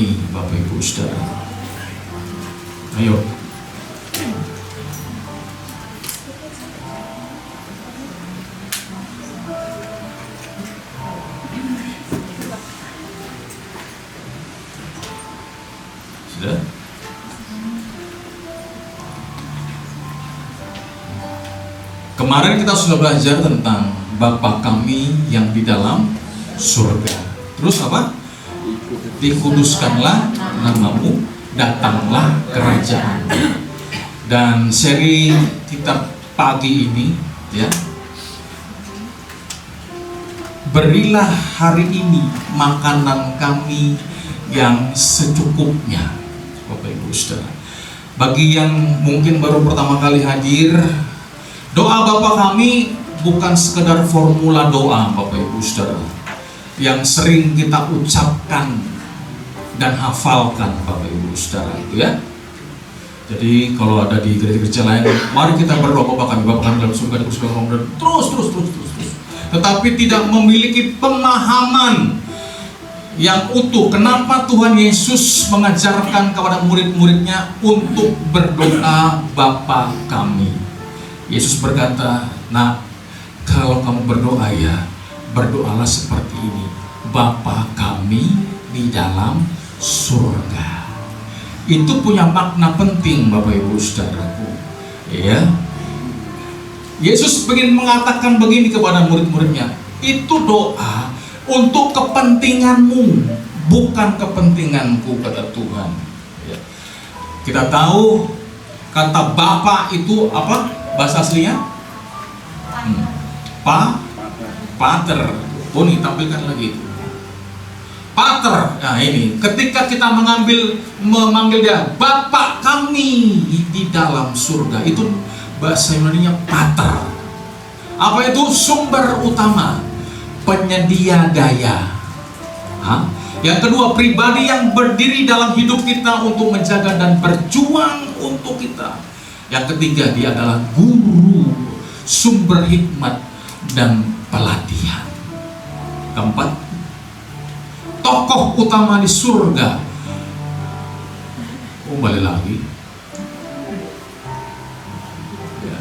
kami, Bapak Ibu Saudara. Ayo. Sudah? Kemarin kita sudah belajar tentang Bapa kami yang di dalam surga. Terus apa? Dikuduskanlah namamu, datanglah kerajaan. Dan seri kita pagi ini, ya, berilah hari ini makanan kami yang secukupnya, Bapak Ibu Saudara. Bagi yang mungkin baru pertama kali hadir, doa Bapa kami bukan sekedar formula doa, Bapak Ibu Saudara, yang sering kita ucapkan dan hafalkan, Bapak Ibu Saudara, itu ya. Jadi kalau ada di gereja-gereja lain, mari kita berdoa Bapa kami dalam surga, terus. Tetapi tidak memiliki pemahaman yang utuh. Kenapa Tuhan Yesus mengajarkan kepada murid-muridnya untuk berdoa Bapa kami? Yesus berkata, "Nah, kalau kamu berdoa ya, berdoalah seperti ini. Bapa kami di dalam surga." Itu punya makna penting, Bapak Ibu Saudaraku. Ya. Yesus ingin mengatakan begini kepada murid-muridnya, itu doa untuk kepentinganmu, bukan kepentinganku, kata Tuhan. Ya. Kita tahu kata Bapa itu apa bahasa aslinya? Pater. Boni tampilkan lagi itu. Pater. Nah ini, ketika kita memanggil dia Bapa kami di dalam surga, itu bahasa Yunaninya Pater. Apa itu? Sumber utama, penyedia daya. Yang kedua, pribadi yang berdiri dalam hidup kita untuk menjaga dan berjuang untuk kita. Yang ketiga, dia adalah guru, sumber hikmat dan pelatihan. Keempat, tokoh utama di surga. Balik lagi. Ya.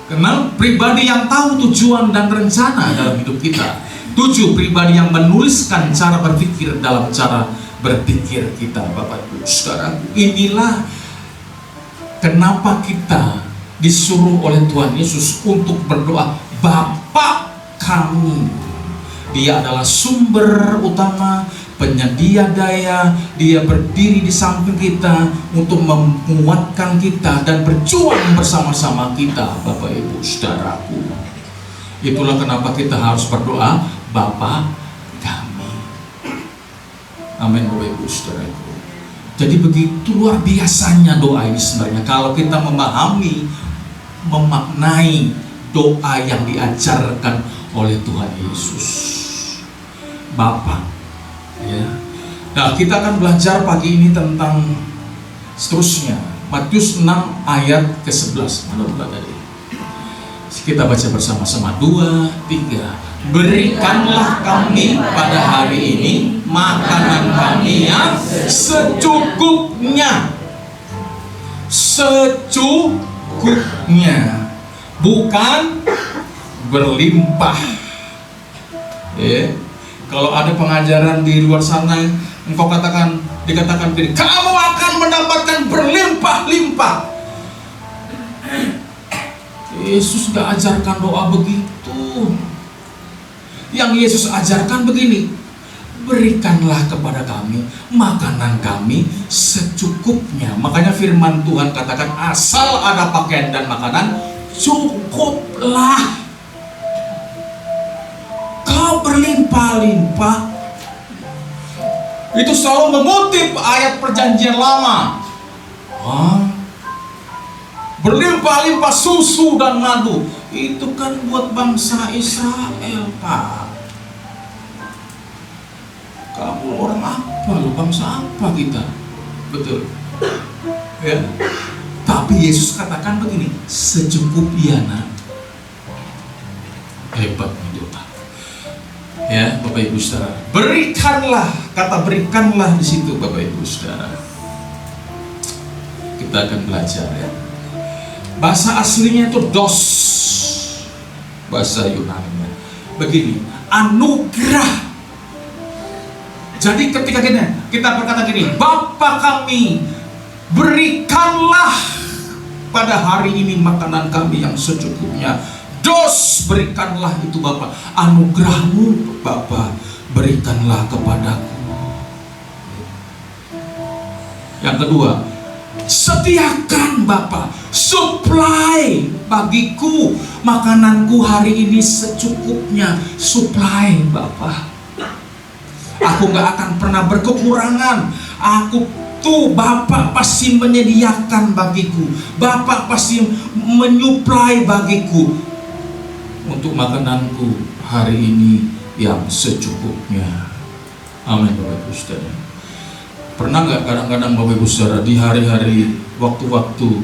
Kenal pribadi yang tahu tujuan dan rencana dalam hidup kita. 7, pribadi yang menuliskan cara berpikir dalam cara berpikir kita, Bapak Ibu Saudara. Inilah kenapa kita disuruh oleh Tuhan Yesus untuk berdoa Bapa kami. Dia adalah sumber utama, penyedia daya. Dia berdiri di samping kita untuk menguatkan kita dan berjuang bersama-sama kita, Bapak Ibu Saudaraku. Itulah kenapa kita harus berdoa Bapa kami. Amin, Bapak Ibu Saudaraku. Jadi begitu luar biasanya doa ini sebenarnya kalau kita memahami, memaknai doa yang diajarkan oleh Tuhan Yesus. Bapa, ya. Nah, kita akan belajar pagi ini tentang seterusnya. Matius 6 ayat ke-11. Mana pula tadi? Kita baca bersama-sama. 2, 3. Berikanlah kami pada hari ini makanan kami yang secukupnya. Secukupnya, bukan berlimpah. Ya. Kalau ada pengajaran di luar sana, dikatakan begini, kamu akan mendapatkan berlimpah-limpah. Yesus gak ajarkan doa begitu. Yang Yesus ajarkan begini, berikanlah kepada kami makanan kami secukupnya. Makanya firman Tuhan katakan, asal ada pakaian dan makanan, cukuplah. Kau berlimpah-limpah. Itu selalu mengutip ayat perjanjian lama. Berlimpah-limpah susu dan madu. Itu kan buat bangsa Israel, Pak. Kamu orang apa lu? Bangsa apa kita? Betul. Ya. Tapi Yesus katakan begini, secukupnya. Hebat doa. Ya, Bapak Ibu Saudara. Berikanlah, kata berikanlah di situ Bapak Ibu Saudara. Kita akan belajar ya. Bahasa aslinya itu dos. Bahasa Yunani. Begini, anugerah. Jadi ketika kita berkata gini, Bapa kami, berikanlah pada hari ini makanan kami yang secukupnya. Dos, berikanlah itu Bapa. Anugerahmu Bapa, berikanlah kepadaku. Yang kedua, sediakan Bapa, supply bagiku makananku hari ini secukupnya. Supply Bapa. Aku gak akan pernah berkekurangan. Aku tuh Bapak pasti menyediakan bagiku. Bapak pasti menyuplai bagiku untuk makananku hari ini yang secukupnya. Amin Bapak Ibu Saudara. Pernah nggak kadang-kadang Bapak Ibu Saudara di hari-hari waktu-waktu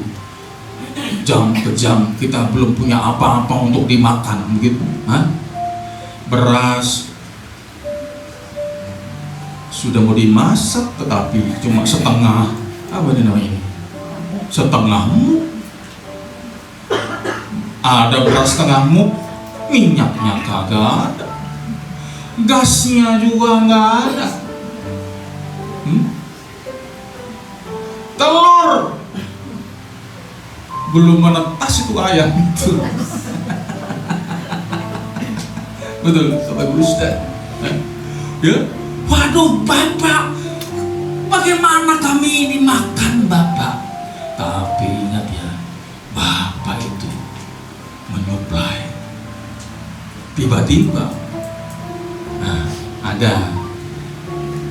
jam ke jam kita belum punya apa-apa untuk dimakan begitu? Beras sudah mau dimasak tetapi cuma setengah, apa ini namanya? Setengah muk. Ada beras setengah muk, minyaknya kagak ada, gasnya juga nggak ada. Telur belum menetas itu ayam itu. Betul, Bapak Ibu Saudara. Ya, waduh Bapak, bagaimana kami ini makan Bapak? Tapi ingat ya, Bapak itu menyuplai. Tiba-tiba, ada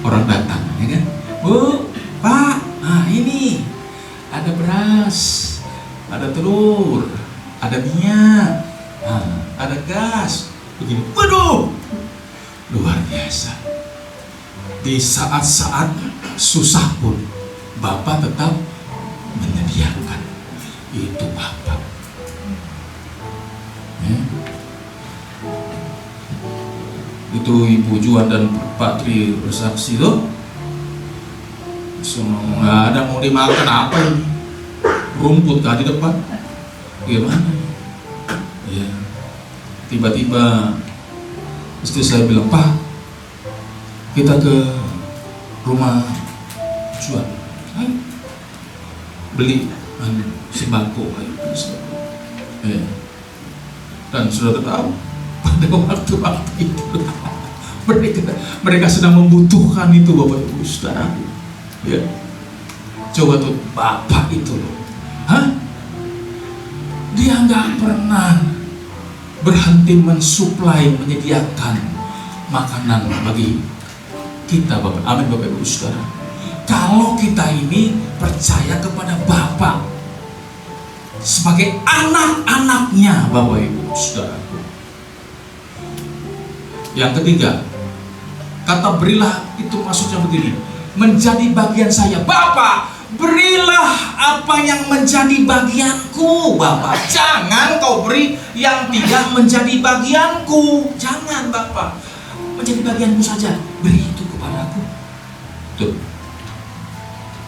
orang datang, ya kan? Bu, Pak, ini ada beras, ada telur, ada minyak, ada gas, begini. Waduh, luar biasa. Di saat-saat susah pun, Bapak tetap menyediakan. Itu Bapak. Itu Ibu Juan dan Pak Tri bersaksi loh. Semua nggak ada mau dimakan apa ini? Rumput di depan. Gimana? Ya. Tiba-tiba istri saya bilang, Pak, kita ke rumah Juan. Ayo. Beli sembako. Ya. Dan sudah tahu pada waktu itu mereka sedang membutuhkan itu Bapak Ibu Saudara. Ya. Coba tuh Bapak itu loh, dia nggak pernah berhenti mensuplai, menyediakan makanan bagi kita Bapak. Amin Bapak Ibu Saudara. Kalau kita ini percaya kepada Bapak sebagai anak-anaknya Bapak Ibu Saudara. Yang ketiga, kata berilah itu maksudnya begini, menjadi bagian saya. Bapak, berilah apa yang menjadi bagianku Bapak. Jangan kau beri yang tidak menjadi bagianku. Jangan Bapak, menjadi bagianku saja. Beri itu kepadaku. Tuh.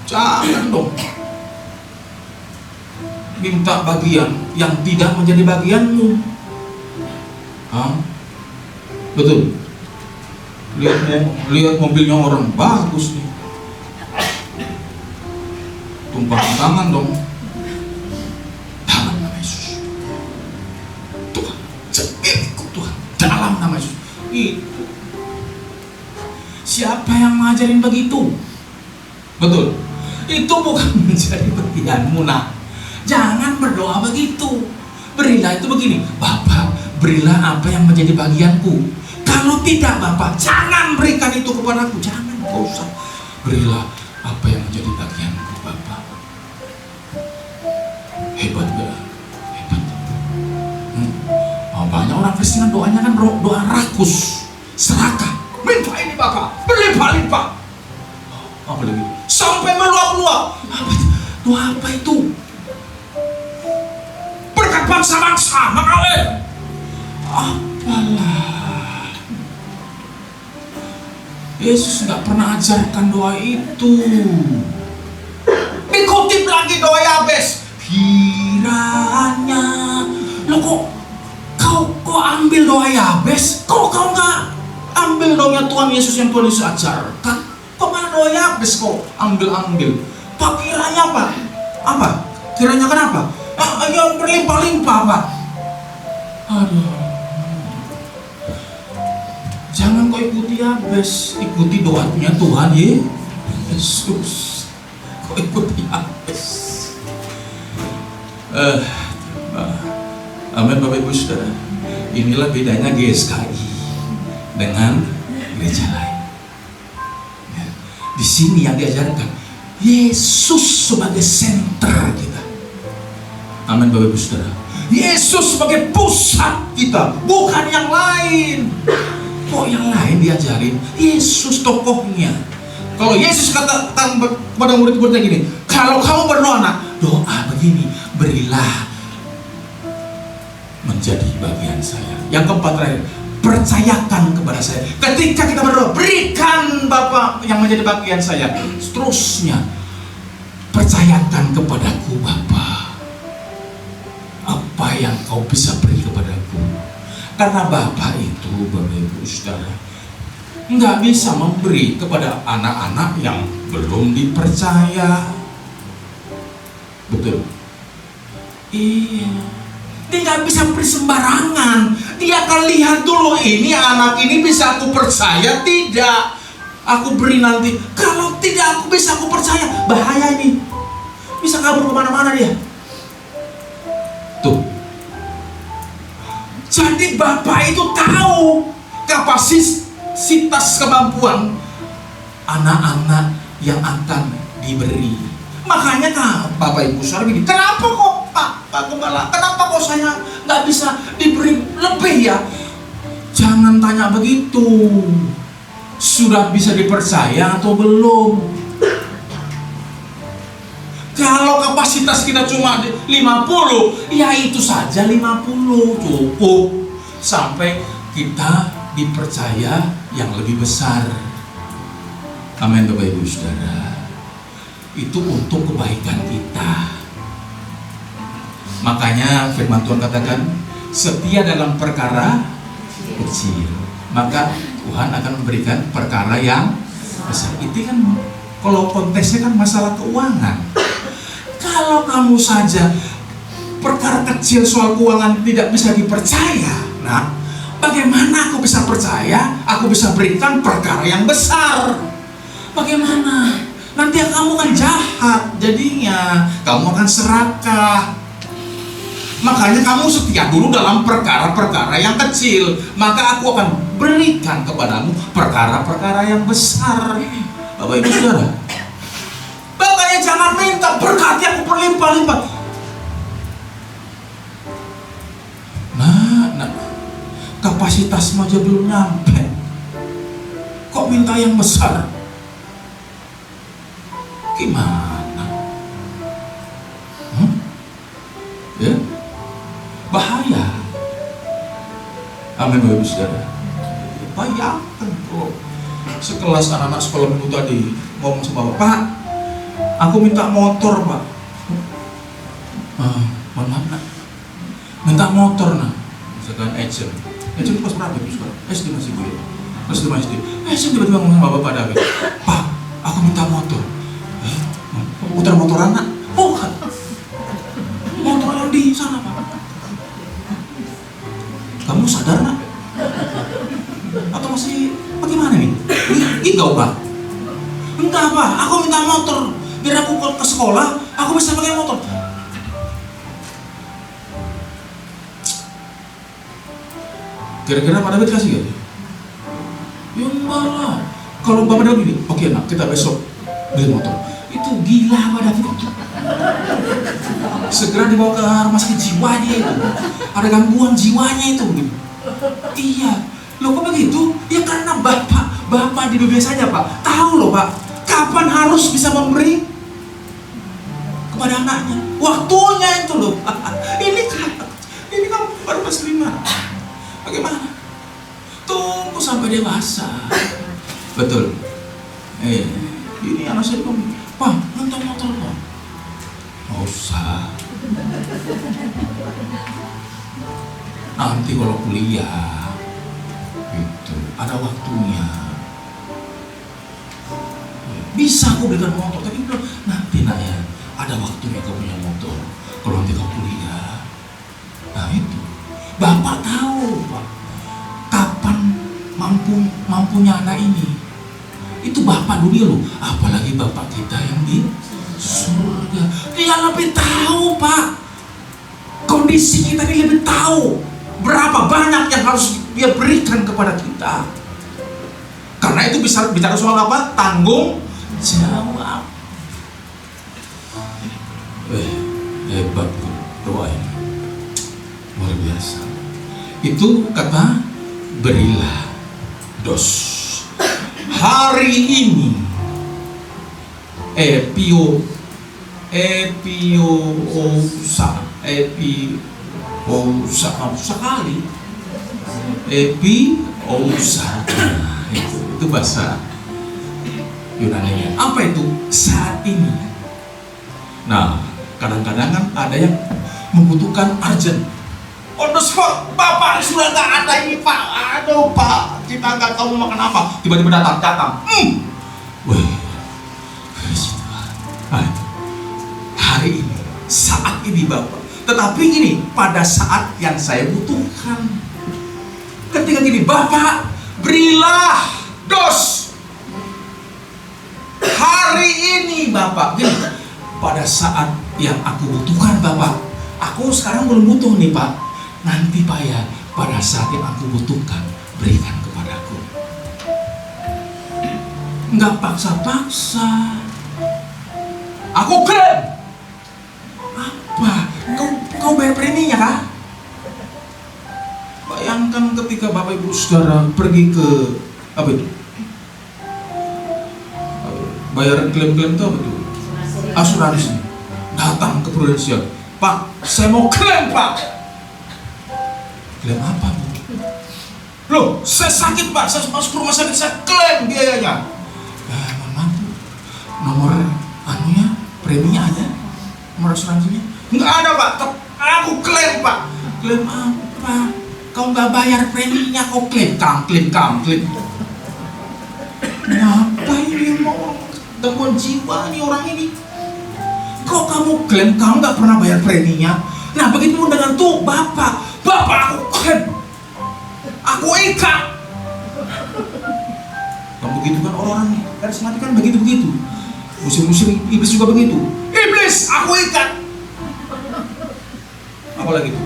Jangan dong minta bagian yang tidak menjadi bagianmu. Betul. Lihat mobilnya orang bagus nih, tumpah tangan dong. Dalam nama Yesus, Tuhan, jepitku Tuhan, dalam nama Yesus. Itu siapa yang ngajarin begitu? Betul. Itu bukan menjadi bagianmu. Nah, jangan berdoa begitu. Berilah itu begini, Bapak, berilah apa yang menjadi bagianku. Kalau tidak Bapak, jangan berikan itu kepadaku. Jangan, gak usah. Berilah apa yang menjadi bagianku Bapak. Hebat gak? Hebat. Banyak orang Kristen doanya kan doa rakus, serakah. Minta ini Bapak, berlimpah-limpah. Apa lagi? Sampai meluap-luap. Doa apa itu? Berkat bangsa-bangsa mengalir. Apalah. Yesus nggak pernah ajarkan doa itu. Dikutip lagi doa Yabes. Kiranya, lo kok ambil doa Yabes? Kok kau nggak ambil doanya Tuhan Yesus yang Tuhan Yesus ajarkan? Kok mana doa Yabes kok ambil? Pak, kiranya apa? Apa? Kiranya kenapa? Yang berlimpah-limpah, Pak. Aduh. Jangan kau ikuti Yabes, ikuti doanya Tuhan Yesus. Kau ikuti Yabes. Amin, Bapak Ibu Saudara. Inilah bedanya GSKI dengan gereja lain. Di sini yang diajarkan Yesus sebagai senter kita. Amin, Bapak Ibu Saudara. Yesus sebagai pusat kita, bukan yang lain. Kok yang lain diajarin? Yesus tokohnya. Kalau Yesus katakan kepada murid-muridnya gini, kalau kamu berdoa, doa begini, berilah menjadi bagian saya. Yang keempat terakhir, percayakan kepada saya. Ketika kita berdoa, berikan Bapa yang menjadi bagian saya. Seterusnya, percayakan kepadaku Bapa apa yang kau bisa beri kepadaku. Karena Bapa itu, Bapak Ibu Saudara, nggak bisa memberi kepada anak-anak yang belum dipercaya. Betul? Iya. Dia nggak bisa beri sembarangan. Dia akan lihat dulu, ini anak ini bisa aku percaya tidak. Aku beri nanti. Kalau tidak aku bisa aku percaya, bahaya ini. Bisa kabur kemana-mana dia. Tuh. Jadi Bapak itu tahu kapasitas kemampuan anak-anak yang akan diberi. Makanya Bapak Ibu Saudara gini, kenapa kok Pak Gembala, kenapa kok saya nggak bisa diberi lebih ya? Jangan tanya begitu. Sudah bisa dipercaya atau belum? Kalau kapasitas kita cuma 50, ya itu saja 50 cukup sampai kita dipercaya yang lebih besar. Amin, Bapak Ibu Saudara. Itu untuk kebaikan kita. Makanya firman Tuhan katakan, setia dalam perkara kecil, maka Tuhan akan memberikan perkara yang besar. Itu kan kalau konteksnya kan masalah keuangan. Kalau kamu saja perkara kecil soal keuangan tidak bisa dipercaya, nah bagaimana aku bisa percaya, aku bisa berikan perkara yang besar? Bagaimana? Nanti kamu kan jahat jadinya, kamu akan serakah. Makanya kamu setia dulu dalam perkara-perkara yang kecil, maka aku akan berikan kepadamu perkara-perkara yang besar. Bapak Ibu Saudara, makanya jangan minta berkati aku berlimpah-limpah. Nah, kapasitasmu aja belum nyampe, kok minta yang besar? Gimana? Ya? Bahaya. Amin, Bapak Ibu Saudara. Bayangkan bro, sekelas anak-anak sekolah minggu tadi ngomong sama Bapak, Pak, aku minta motor Pak. Mohon maaf nak, minta motor nak. Misalkan agent kelas berapa itu sekarang? SD masih gue. SD masih. Saya tiba-tiba ngomong sama Bapak David, Pak, aku minta motor. Putar motor anak? Bukan. Motor yang di sana Pak. Kamu sadar nak? Atau masih bagaimana nih? Gigau Pak? Enggak Pak, aku minta motor biar aku ke sekolah, aku bisa pakai motor. Kira-kira Pak David kasih gak? Ya enggak lah. Kalau Bapak David gini, oke nak, kita besok beli motor. Itu gila Pak David itu. Segera dibawa ke rumah sakit jiwa dia itu. Ada gangguan jiwanya itu. Iya. Loh kok begitu? Ya karena Bapak di dunia saja Pak tahu loh Pak, kapan harus bisa memberi kepada anaknya. Waktunya itu loh. Ini kan baru kelas 5. Bagaimana? Tunggu sampai dewasa. Betul. Ini anak saya bilang, Pak, nonton motor Pak. Nggak usah. Nanti kalau kuliah, itu ada waktunya. Bisa aku belikan motor, tapi bilang, nanti nak ya, ada waktunya kau punya motor. Kalau nanti kau kuliah, nah itu. Bapak tahu, Pak, kapan mampunya anak ini. Itu Bapak dunia loh, apalagi Bapak kita yang di surga. Dia lebih tahu, Pak. Kondisi kita ini lebih tahu berapa banyak yang harus Dia berikan kepada kita. Karena itu bisa bicara soal apa? Tanggung jawab. Hebat doa ini, luar biasa. Itu kata berilah dos. Hari ini epiosa itu bahasa Yunani. Apa itu? Saat ini. Nah, kadang-kadang kan ada yang membutuhkan urgent. On the spot, Bapak sudah nggak ada ini Pak. Aduh Pak, kita nggak tahu mau makan apa. Tiba-tiba datang. Wih, hari ini, saat ini Bapak. Tetapi gini, pada saat yang saya butuhkan, ketika gini, Bapak berilah dos. Hari ini Bapak, gini, pada saat yang aku butuhkan Bapak. Aku sekarang belum butuh nih Pak. Nanti Pak ya, pada saat yang aku butuhkan, berikan kepadaku. Enggak paksa-paksa. Aku klaim. Apa? Kau bayar preminya kah? Bayangkan ketika Bapak Ibu Saudara pergi ke apa itu? Bayar klaim-klaim itu apa itu? Asuransi. Datang ke Prudensial. Pak, saya mau klaim Pak. Klaim apa Bu? Loh, saya sakit Pak, saya masuk rumah sakit, saya klaim biayanya. Mohon maaf Bu, nomor anunya, preminya ada? Nomor asuransinya? Nggak ada Pak, aku klaim Pak. Klaim apa? Kau nggak bayar preminya, kau klaim. Ngapa ini mau gangguan jiwa nih orang ini? Kok kamu klaim kamu nggak pernah bayar preminya? Nah begitu pun dengan tuh Bapak aku klaim, aku ikat. Kan begitu kan orang karismatik kan begitu. Musim iblis juga begitu. Iblis, aku ikat. Apalagi itu?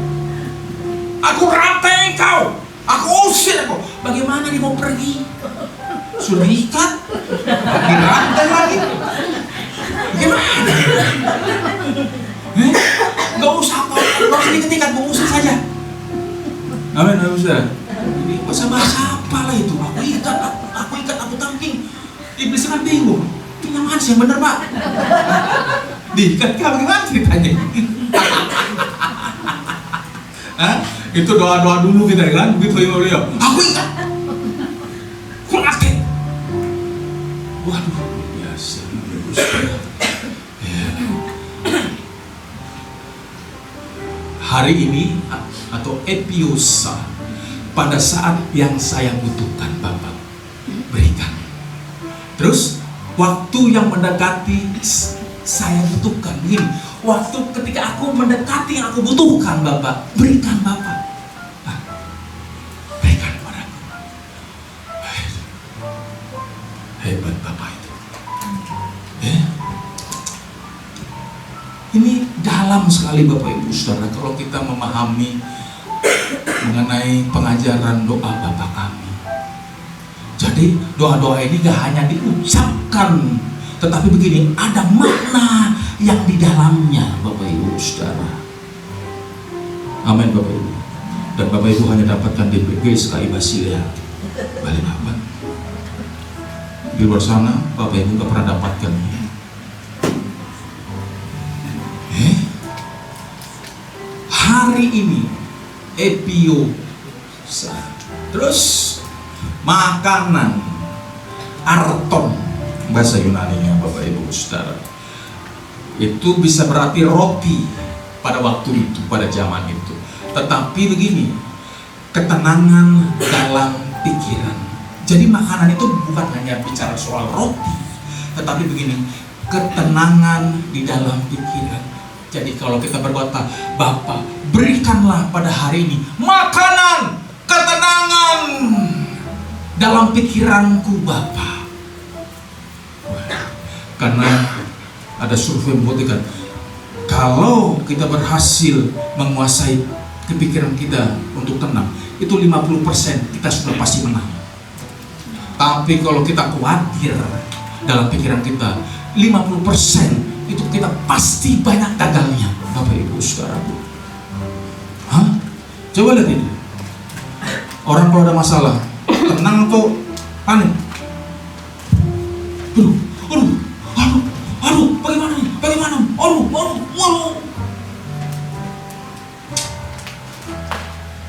Aku rantai kau, aku usir kau. Bagaimana dia mau pergi? Sudah diikat, dirantai lagi. Gimana? Gak usah diikat, gak usah saja. Amin, gak usah. Ini bahasa apa lah itu? Aku ikat, aku tamping. Iblis kan bingung. Ini yang mana sih yang benar Pak? Diikat kah? Bagaimana ceritanya? Itu doa-doa dulu kita kan, begitu ya. Aku ikat. Kuatin. Waduh, biasa. Hari ini atau epiosa, pada saat yang saya butuhkan Bapak berikan. Terus waktu yang mendekati saya butuhkan ini, waktu ketika aku mendekati yang aku butuhkan Bapak berikan Bapak. Berikan padaku. Hebat Bapak itu. Ini dalam sekali Bapak Ibu Saudara kalau kita memahami mengenai pengajaran doa Bapa Kami. Jadi doa-doa ini gak hanya diucapkan, tetapi begini, ada makna yang di dalamnya Bapak Ibu Saudara. Amin Bapak Ibu. Dan Bapak Ibu hanya dapatkan di GSKI Basilia Balikpapan. Di luar sana Bapak Ibu gak pernah dapatkan. Hari ini epiosa. Terus makanan arton, bahasa Yunaninya Bapak Ibu Saudara. Itu bisa berarti roti pada waktu itu, pada zaman itu. Tetapi begini, ketenangan dalam pikiran. Jadi makanan itu bukan hanya bicara soal roti, tetapi begini, ketenangan di dalam pikiran. Jadi kalau kita berkata, Bapa, berikanlah pada hari ini makanan, ketenangan dalam pikiranku Bapa. Karena ada survei membuktikan, kalau kita berhasil menguasai kepikiran kita untuk tenang, itu 50% kita sudah pasti menang. Tapi kalau kita khawatir dalam pikiran kita, 50% itu kita pasti banyak gagalnya, Bapak Ibu Saudara. Hah? Coba lihat ini. Orang kalau ada masalah, tenang atau panik? Aduh, bagaimana nih? Aduh.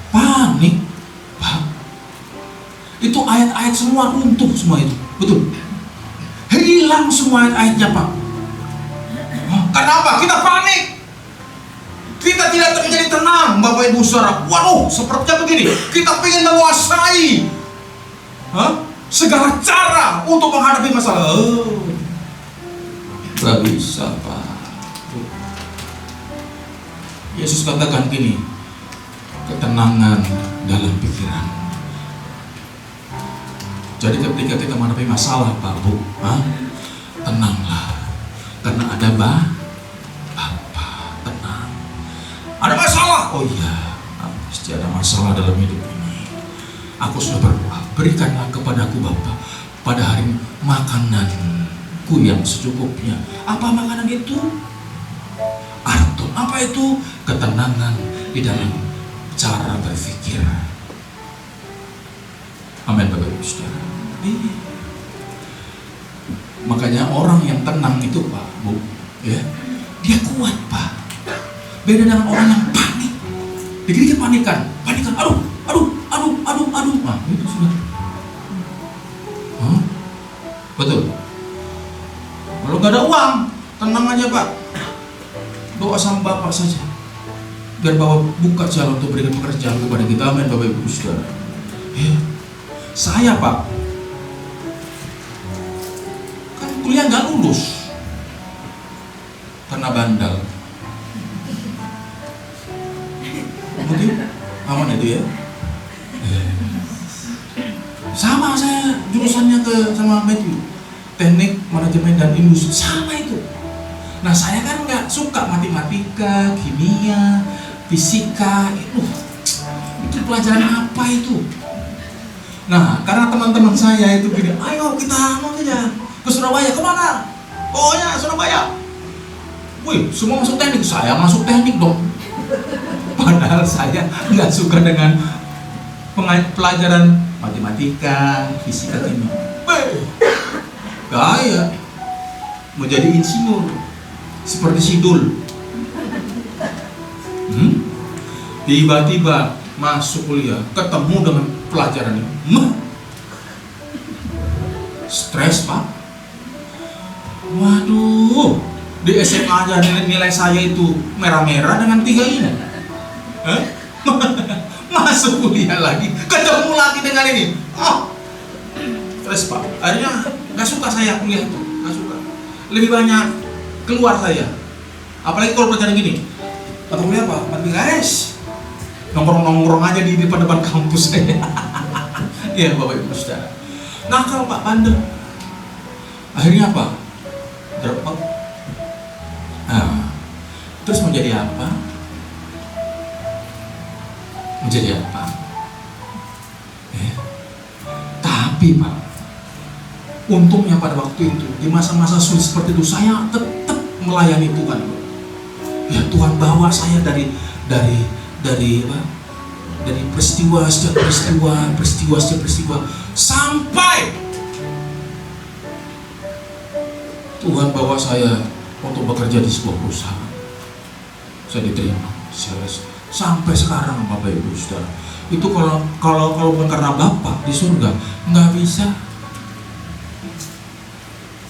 Panik, Pak. Itu ayat-ayat semua runtuh semua itu, betul. Hilang semua ayat-ayatnya, Pak. Kenapa? Kita panik. Kita tidak menjadi tenang, Bapak Ibu Saudara. Waduh, sepertinya begini. Kita ingin menguasai segala cara untuk menghadapi masalah. Gak bisa, Pak. Yesus katakan gini, ketenangan dalam pikiran. Jadi ketika kita menghadapi masalah, Pak Bu, tenanglah, karena ada Bapa. Tenang. Ada masalah? Oh iya, pasti ada masalah dalam hidup ini. Aku sudah berdoa, berikanlah kepadaku Bapa pada hari ini makananku yang secukupnya. Apa makanan itu? Arton. Apa itu? Ketenangan di dalam cara berpikir. Amin, Bapak Ibu Saudara. Makanya orang yang tenang itu, Pak Bu, ya, dia kuat, Pak. Beda dengan orang yang panik. Dikit-dikit panikan. Aduh. Nah, itu sudah. Betul. Kalau nggak ada uang, tenang aja, Pak. Doa sama Bapak saja, biar Bapak buka jalan untuk berikan pekerjaan kepada kita. Amin, Bapak Ibu Saudara. Ya. Saya, Pak, kan kuliah nggak lulus karena bandel. Betul? Aman itu ya? Sama saya jurusannya sama Matthew, teknik manajemen dan industri, sama itu. Nah, saya kan nggak suka matematika, kimia, fisika, itu pelajaran apa itu? Nah, karena teman-teman saya itu gini, ayo kita mau aja ke Surabaya. Kemana? Pokoknya Surabaya. Wih, semua masuk teknik, saya masuk teknik dong. Padahal saya nggak suka dengan pelajaran matematika, fisika, kimia. Gaya mau jadi insinyur seperti Sidul. Tiba-tiba masuk kuliah, ketemu dengan pelajaran ini, stres, Pak. Waduh, di SMA aja nilai saya itu merah-merah dengan 3 ini. Masuk kuliah lagi, ketemu lagi dengan ini. Stres, Pak. Akhirnya nggak suka saya kuliah itu, nggak suka. Lebih banyak keluar saya. Apalagi kalau pelajaran gini. Atau kuliah apa? Guys. Nongkrong aja di depan kampus saya. Iya, Bapak Ibu Saudara. Nakal, Pak, bandel. Akhirnya apa? Drop out. Nah, terus mau jadi apa? Menjadi apa? Tapi, Pak, untungnya pada waktu itu, di masa-masa sulit seperti itu, saya tetap melayani Tuhan. Ya, Tuhan bawa saya dari peristiwa setiap peristiwa sampai Tuhan bawa saya untuk bekerja di sebuah perusahaan. Saya diterima, sampai sekarang, Bapak Ibu Saudara. Itu kalau bukan karena Bapak di surga, nggak bisa.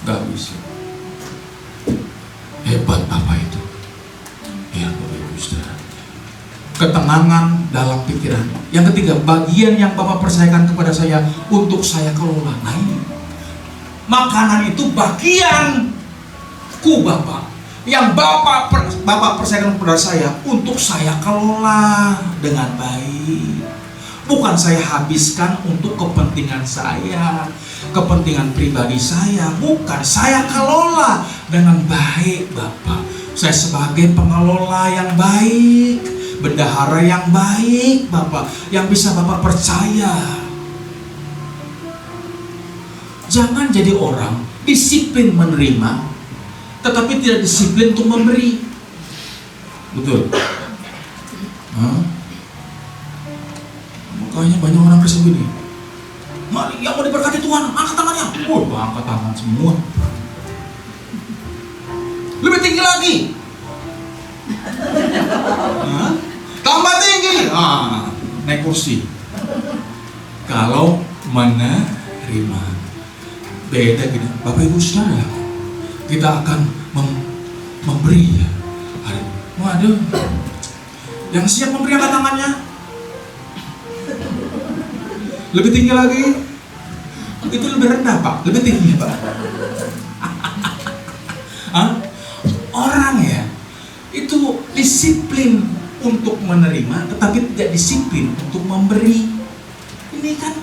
Gak bisa. Hebat Bapak itu. Ya Bapak Ibu Saudara. Ketenangan dalam pikiran. Yang ketiga, bagian yang Bapak percayakan kepada saya untuk saya kelola. Nah ini, makanan itu bagianku Bapak, yang Bapak percayakan kepada saya untuk saya kelola dengan baik. Bukan saya habiskan untuk kepentingan saya, kepentingan pribadi saya. Bukan, saya kelola dengan baik Bapak. Saya sebagai pengelola yang baik, bendahara yang baik Bapak, yang bisa Bapak percaya. Jangan jadi orang disiplin menerima, tetapi tidak disiplin untuk memberi. Betul? Makanya banyak orang Kristen begini. Mari yang mau diberkati Tuhan, angkat tangannya. Angkat tangan semua. Lebih tinggi lagi. Tambah tinggi. Naik kursi. Kalau menerima, beda gini. Bapak Ibu Saudara, kita akan memberi ya. Waduh, yang siap memberi angkat tangannya. Lebih tinggi lagi. Itu lebih rendah Pak, lebih tinggi Pak. Orang ya, itu disiplin untuk menerima, tetapi tidak disiplin untuk memberi. Ini kan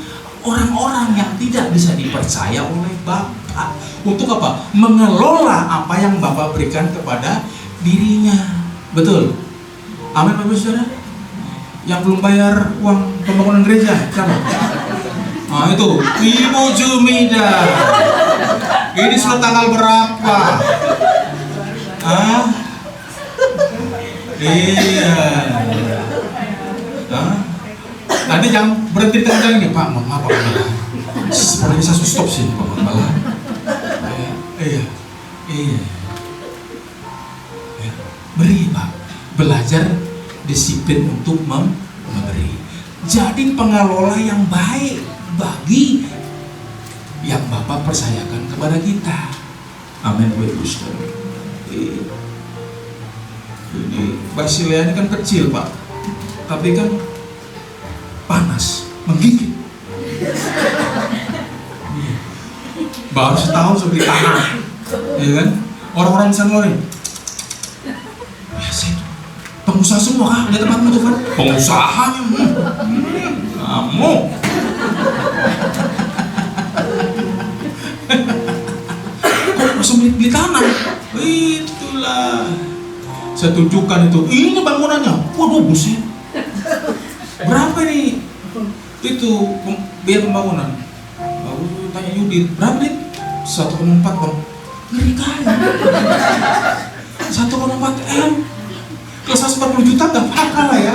orang-orang yang tidak bisa dipercaya oleh Bapak. Untuk apa? Mengelola apa yang Bapak berikan kepada dirinya. Betul? Amin Bapak Saudara? Yang belum bayar uang pembangunan gereja, siapa? Itu Ibu Jumida. Ini sudah tanggal berapa? Iya. Nanti jangan berhenti di tengah ini, Pak. Maaf Pak. Sepertinya saya stop sih, Pak. Iya. Beri Pak. Belajar disiplin untuk memberi. Jadi pengelola yang baik bagi yang Bapak percayakan kepada kita. Amin Bapak Ibu Saudara. Ini Basilea ini kan kecil Pak, tapi kan panas, menggigit. Baru setahun sudah beli tanah, ya kan? Orang-orang bisa ngeluarin. Biasa itu. Pengusaha semua kah? Lihat tempatmu tuh kan? Pengusaha. Kamu. Kok langsung beli tanah? Itulah. Saya tunjukkan itu. Ini bangunannya. Waduh, buset. Berapa nih? Itu biaya pembangunan. Lalu tanya Yudit, berapa nih? 1,4 Bang. Ngeri kali. 1,4 M. Kalau 140 juta gak apa-apa lah ya.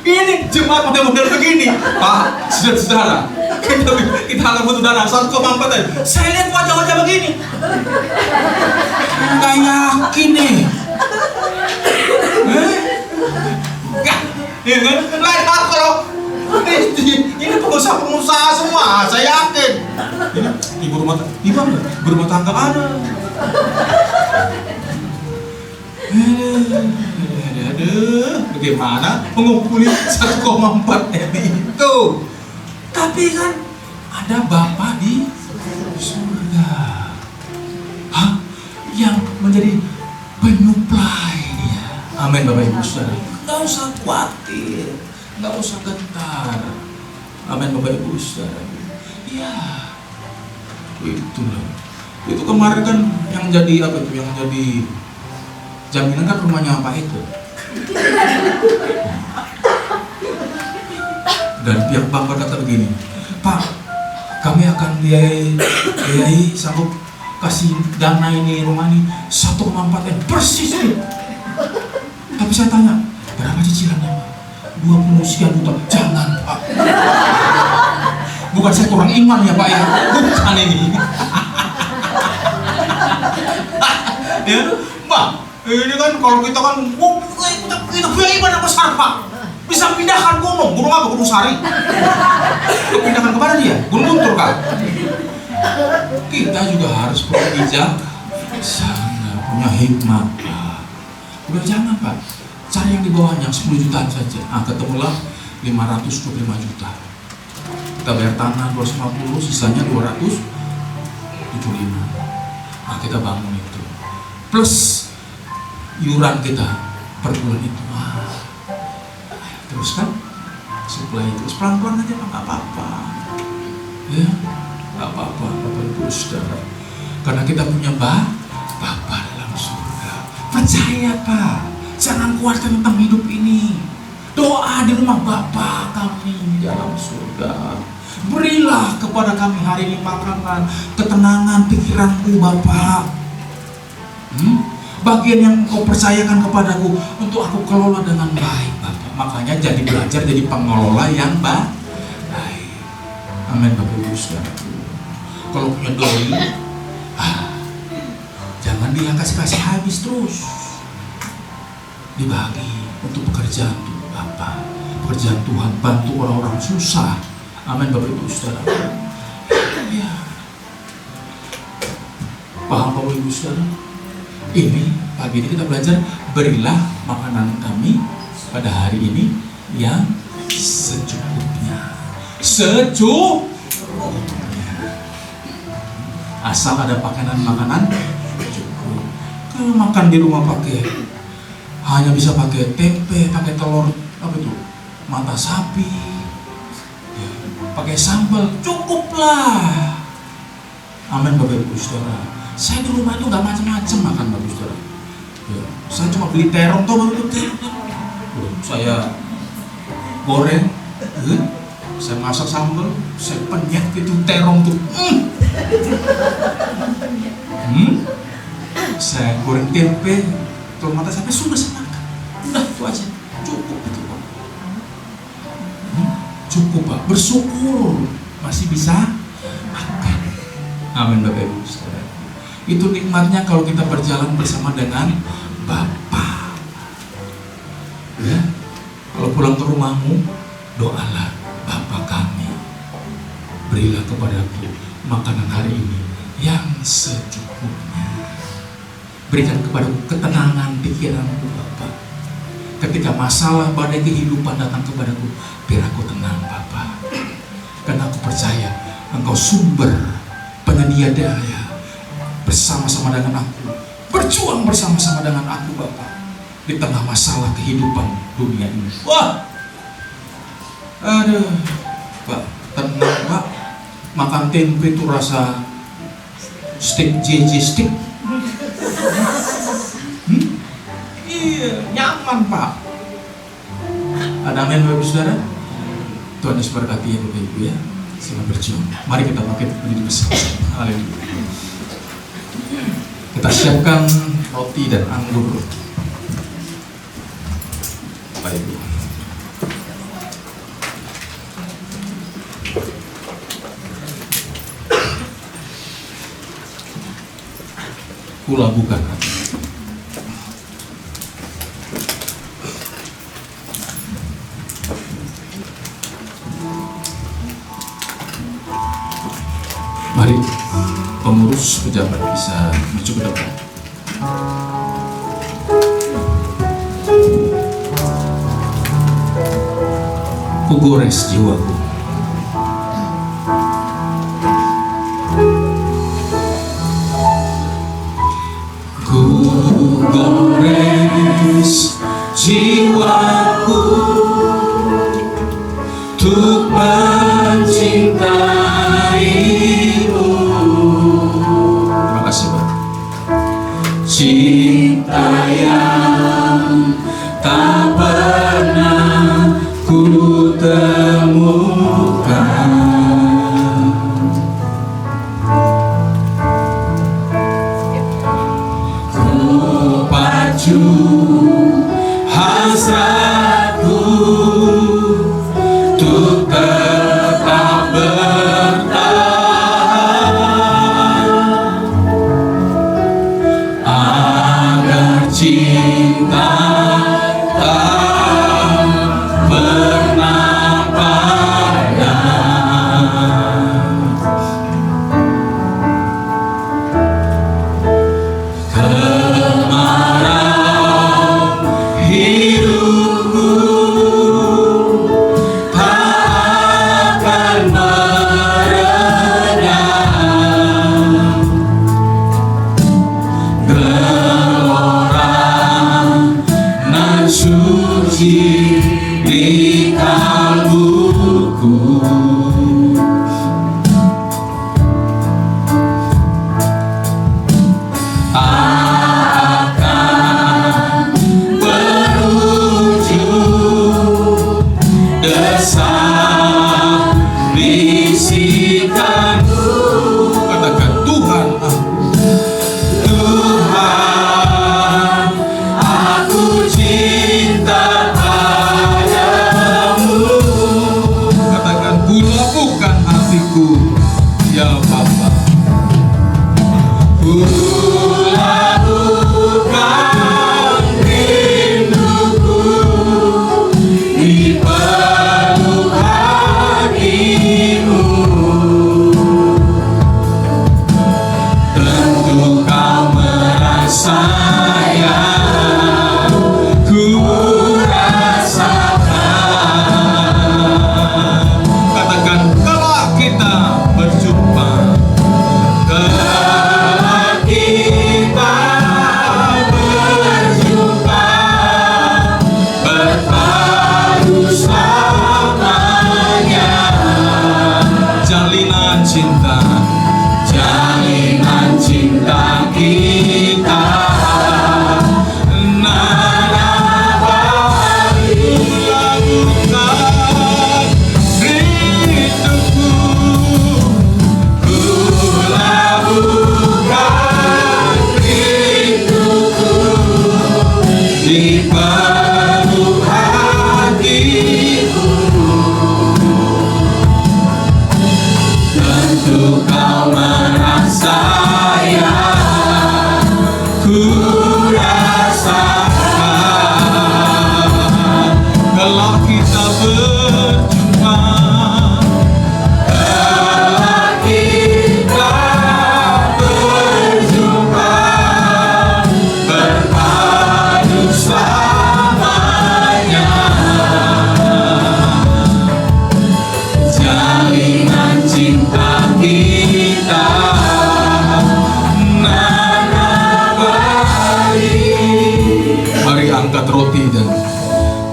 Ini jemaat model-model begini Pak, saudara-saudara, kita akan butuh dana 1,4 aja. Saya lihat wajah-wajah begini, gak yakin nih. Gak, ya kan? Lain hal kalau ini pengusaha-pengusaha semua, saya yakin. Ini ibu rumah tangga ada. Aduh, bagaimana mengumpuli 1,4 M itu? Tapi kan ada Bapak di surga, yang menjadi penyuplai dia. Amin Bapak Ibu Saudara. Nggak usah khawatir, nggak usah gentar. Amin Bapak Ibu Saudara. Ya, itulah. Itu kemarin kan yang jadi apa itu? Yang jadi jaminan kan rumahnya Pak itu. Dan pihak bank berkata begini, Pak, kami akan biayai sanggup kasih dana ini, rumah ini 1,4 M persis nih. Tapi saya tanya, berapa cicilannya Pak? 20 sekian juta. Jangan Pak. Bukan saya kurang iman ya Pak ya, bukan ini. Ya, Pak, ini kan kalau kita kan, kita biaya ibadah besar Pak. Bisa pindahkan gunung apa? Gunung Sari. Pindahkan kemana dia? Gunung Guntur kan? kita juga harus punya bijaksana, punya hikmat, Pak. Udah jangan, Pak, cari yang di bawahnya 10 jutaan saja. Ketemulah 525 juta. Kita bayar tanah 250, sisanya 275. Kita bangun itu. Plus iuran kita per bulan itu. Terus kan, supply terus pelan-pelan aja, Pak, nggak apa-apa. Ya, nggak apa-apa, Bapak Ibu Saudara. Karena kita punya Bapa dalam surga. Percaya, Pak. Jangan khawatir tentang hidup ini. Doa di rumah Bapa kami di dalam surga. Berilah kepada kami hari ini makanan, ketenangan pikiranku, Bapak. Bagian yang kau percayakan kepadaku untuk aku kelola dengan baik, Bapak. Makanya jadi belajar jadi pengelola yang baik. Amin, Bapak Ibu Saudara. Kalau punya doi, jangan dia kasih habis terus. Dibagi untuk pekerjaan Tuhan, Bapak. Pekerjaan Tuhan, bantu orang-orang susah. Amin, Bapak Ibu Saudara. Ya. Paham, Bapak Ibu Saudara? Ini pagi ini kita belajar, berilah makanan kami pada hari ini yang secukupnya. Asal ada makanan cukup. Kalau makan di rumah hanya bisa pakai tempe, pakai telur, mata sapi, ya, pakai sambal, cukuplah. Amin, Bapak Ibu Saudara. Saya di rumah itu nggak macam-macam makan, Bapak Saudara. Ya, saya cuma beli terong, saya goreng, saya masak sambal, saya penyet itu terong tuh. Saya goreng tempe, telur mata sapi, sudah saya makan. Udah itu aja, cukup itu, Pak. Cukup, Pak. Bersyukur masih bisa makan. Amin, Bapak Ibu Saudara. Itu nikmatnya kalau kita berjalan bersama dengan Bapa. Ya, kalau pulang ke rumahmu, doalah, Bapa kami, berilah kepadaku makanan hari ini yang secukupnya. Berikan kepadaku ketenangan pikiranku, Bapa. Ketika masalah badai kehidupan datang kepadaku, biar aku tenang, Bapa. Karena aku percaya Engkau sumber penyedia daya. Bersama-sama dengan aku, berjuang bersama-sama dengan aku, Bapak, di tengah masalah kehidupan dunia ini. Wah, aduh, Pak, tenang, Pak. Makan tempe itu rasa steak JJ steak. Iya, nyaman, Pak. Ada amin, Bapak Saudara. Tuhan Yesus berkati ya, Bapak Ibu ya. Selamat berjuang. Mari kita pakai berdiri bersama-sama. Haleluya. Kita siapkan roti dan anggur, Bapak Ibu. Kula bukan hati. Mari pengurus pejabat bisa maju ke depan. Ku gores jiwaku. Ku gores jiwaku untuk mencintaimu. Terima kasih, Pak. Cinta yang tak pernah ku temukan, ku pacu hasratku untuk tetap bertahan agar cinta tak pernah padam.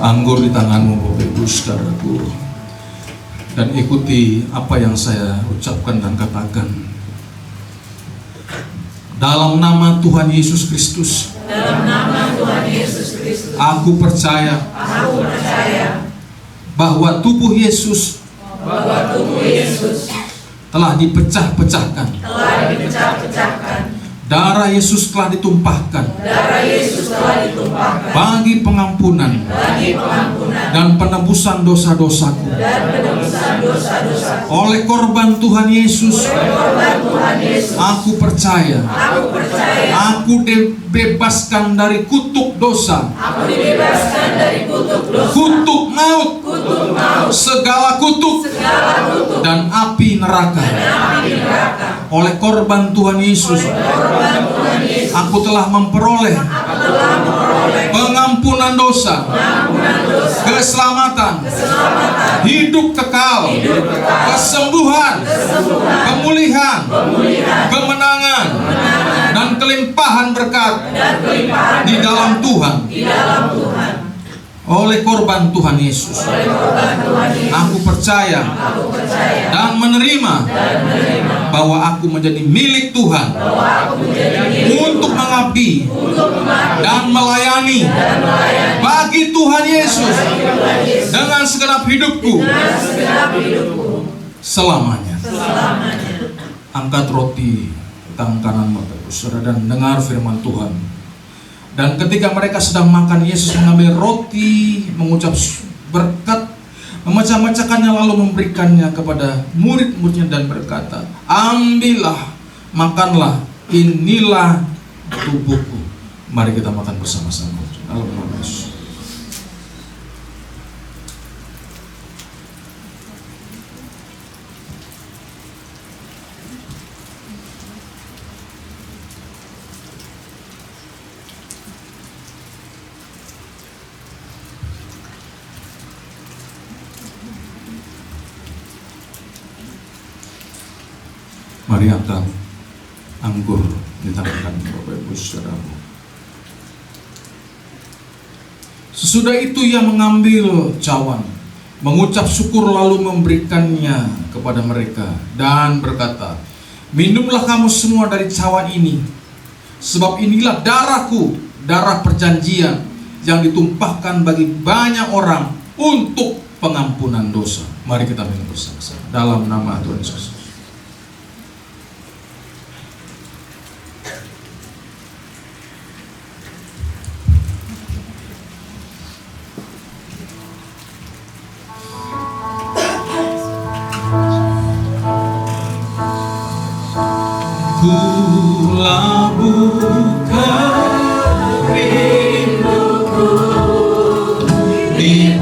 Anggur di tanganmu Bapak Ibu Saudaraku. Dan ikuti apa yang saya ucapkan dan katakan. Dalam nama Tuhan Yesus Kristus. Dalam nama Tuhan Yesus Kristus. Aku percaya. Aku percaya. Bahwa tubuh Yesus. Bahwa tubuh Yesus. Telah dipecah-pecahkan. Telah dipecah-pecahkan. Darah Yesus telah ditumpahkan. Darah Yesus telah ditumpahkan. Bagi pengampunan. Bagi pengampunan. Dan penebusan dosa-dosaku. Dan penebusan dosa-dosaku. Oleh korban Tuhan Yesus. Oleh korban Tuhan Yesus. Aku percaya. Aku percaya. Aku dibebaskan dari kutuk dosa. Aku dibebaskan dari kutuk dosa. Kutuk maut. Kutuk maut. Segala kutuk. Segala kutuk. Dan api neraka. Dan api neraka. Oleh korban Tuhan Yesus. Aku telah memperoleh pengampunan dosa, keselamatan, hidup kekal, kesembuhan, pemulihan, kemenangan, dan kelimpahan berkat di dalam Tuhan. Oleh korban Tuhan Yesus, aku percaya dan menerima bahwa aku menjadi milik Tuhan untuk mengabdi dan melayani bagi Tuhan Yesus dengan segenap hidupku selamanya. Angkat roti tangan kanan Bapak Ibu Saudara dan dengar firman Tuhan. Dan ketika mereka sedang makan, Yesus mengambil roti, mengucap berkat, memecah-mecahkannya lalu memberikannya kepada murid-muridnya dan berkata, ambillah, makanlah, inilah tubuhku. Mari kita makan bersama-sama. Dalam nama Yesus. Mari angkat anggur di tangan Bapak Ibu Saudaraku. Sesudah itu ia mengambil cawan, mengucap syukur lalu memberikannya kepada mereka dan berkata, minumlah kamu semua dari cawan ini, sebab inilah darahku, darah perjanjian yang ditumpahkan bagi banyak orang untuk pengampunan dosa. Mari kita minum bersama-sama dalam nama Tuhan Yesus. Kulah bukan rinduku di